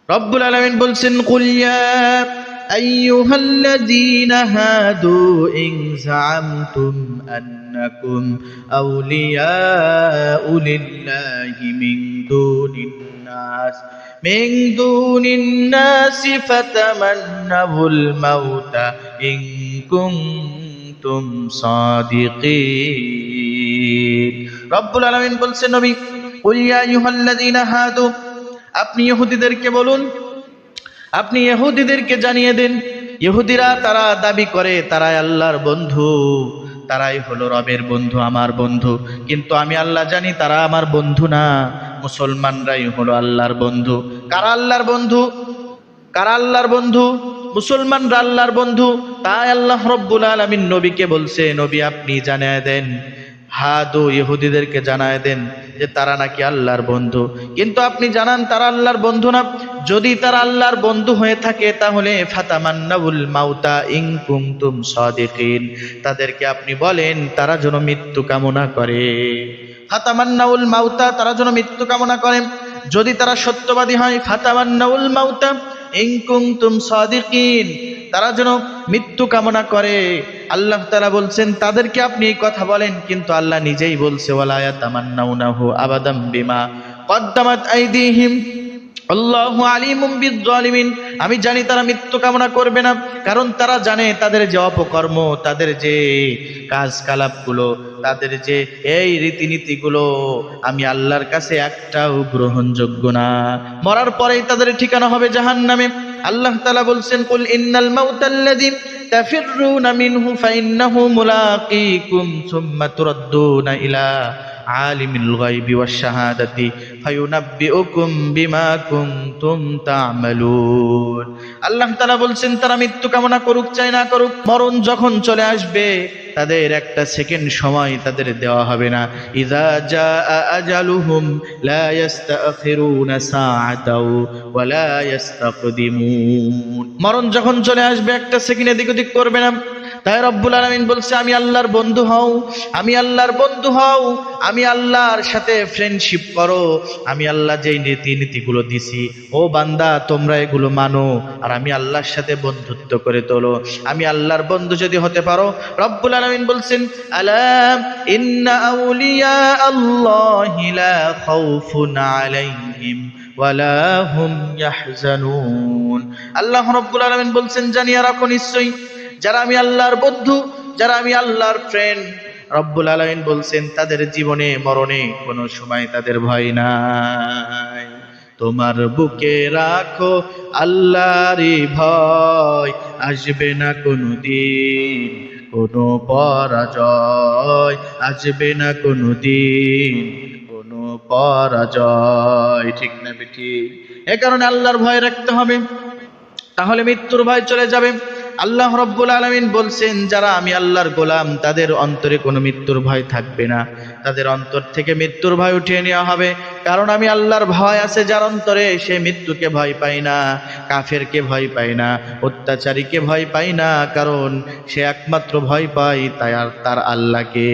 রব্বুল আলামিন বলছেন, কুল ইয়া আইয়ুহাল্লাযীনা হাদু ইন যাআমতুম আন্নাকুম আউলিয়াউ লিল্লাহি মিন দুনিন নাসি ফাতামান্নাউল মাউতা ইন কুনতুম সাদিকিন। রব্বুল আলামিন বলছেন, নবী কুল ইয়া আইয়ুহাল্লাযীনা হাদু, আপনি ইহুদিদেরকে বলুন, আপনি ইহুদিদেরকে জানিয়ে দেন, ইহুদিরা তারা দাবি করে তারাই আল্লাহর বন্ধু, তারাই হলো রবের বন্ধু, আমার বন্ধু, কিন্তু আমি আল্লাহ জানি তারা আমার বন্ধু না, মুসলমানরাই হলো আল্লাহর বন্ধু। কারা আল্লাহর বন্ধু? কারা আল্লাহর বন্ধু? মুসলমানরা আল্লাহর বন্ধু। তাই আল্লাহ রব্বুল আলামিন নবীকে বলছে, নবী আপনি জানিয়ে দেন, হাদু ইহুদিদেরকে জানায় দেন যে তারা নাকি আল্লাহর বন্ধু, কিন্তু আপনি জানান তারা আল্লাহর বন্ধু না। যদি তারা আল্লাহর বন্ধু হয়ে থাকে তাহলে ফাতামান্নাউল মাউতা ইন কুনতুম সাদিকিন, তাদেরকে আপনি বলেন তারা যেন মৃত্যু কামনা করে। ফাতামান্নাউল মাউতা, তারা যেন মৃত্যু কামনা করে। যদি তারা সত্যবাদী হয়, ফাতামান্নাউল মাউতা ইন কুনতুম সাদিকিন, তারা যেন মৃত্যু কামনা করে। আল্লাহ তাআলা বলছেন তাদেরকে আপনি এই কথা বলেন, কিন্তু আল্লাহ নিজেই বলছে, ওয়ালা ইয়াতামান্নাউনাহু আবাদাম বিমা কদ্দামাত আইদিহিম আল্লাহু আলিমুম বিয-যালিমিন, আমি জানি তারা মৃত্যু কামনা করবে না, কারণ তারা জানে তাদের যে অপকর্ম, তাদের যে কাজকালাপগুলো, তাদের যে এই রীতিনীতিগুলো আমি আল্লাহর কাছে একটাও গ্রহণযোগ্য না। মরার পরেই তাদের ঠিকানা হবে জাহান্নামে। আল্লাহ তাআলা বলছেন, কুল ইন্নাল মাউতাল্লাযী তাফিররুনা মিনহু ফাইন্নাহু মুলাকীকুম সুম্মা তুরাদ্দুনা ইলা আলিমিল গায়বি ওয়াশ শাহাদাতি ফায়ুনাব্বিউকুম বিমা কুনতুম তা'মালুন। আল্লাহ তাআলা বলছেন তারা মৃত্যু কামনা করুক চাই না করুক, মরণ যখন চলে আসবে তাদের একটা সেকেন্ড সময় তাদের দেওয়া হবে না। ইযা জাআ আজালুহুম লা ইস্তাখিরুনা সাআতাও ওয়া লা ইস্তাকদিমুন, মরণ যখন চলে আসবে একটা সেকেন্ড এদিক ওদিক করবে না। তাই রব্বুল আলামিন বলছে, আমি আল্লাহর বন্ধু হও, আমি আল্লাহর বন্ধু হও, আমি আল্লাহর সাথে ফ্রেন্ডশিপ করো, আমি আল্লাহ যেই নীতিগুলো দিছি ও বান্দা তোমরা এগুলো মানো, আর আমি আল্লাহর সাথে বন্ধুত্ব করে তোলো। আমি আল্লাহর বন্ধু যদি হতে পারো, রব্বুল আলামিন বলছেন, আলা ইন্না আউলিয়া আল্লাহি লা খাউফুন আলাইহিম ওয়ালা হুম ইয়াহজানুন। আল্লাহ রব্বুল আলামিন বলছেন, জানিয়ে রাখো নিশ্চয়ই যারা আমি আল্লাহর বন্ধু, যারা আমি আল্লাহর ফ্রেন্ড, রব্বুল আলামিন বলছেন তাদের জীবনে মরণে কোনো সময় তাদের ভয় নাই। তোমার বুকে রাখো আল্লাহরই ভয়, আসবে না কোনোদিন কোনো পরাজয়, আসবে না কোনোদিন কোনো পরাজয়। ঠিক না ঠিক? এ কারণে আল্লাহর ভয় রাখতে হবে, তাহলে মৃত্যুর ভয় চলে যাবে। আল্লাহ রব্বুল আলামিন বলছেন যারা আমি আল্লাহর গোলাম তাদের অন্তরে কোনো মৃত্যুর ভয় থাকবে না, তাদের অন্তর থেকে মৃত্যুর ভয় উঠিয়ে নেওয়া হবে। কারণ আমি আল্লাহর ভয় আছে যার অন্তরে, সে মৃত্যুকে ভয় পায় না, কাফেরকে ভয় পায় না, অত্যাচারীকে ভয় পায় না, কারণ সে একমাত্র ভয় পায় তার আল্লাহকে।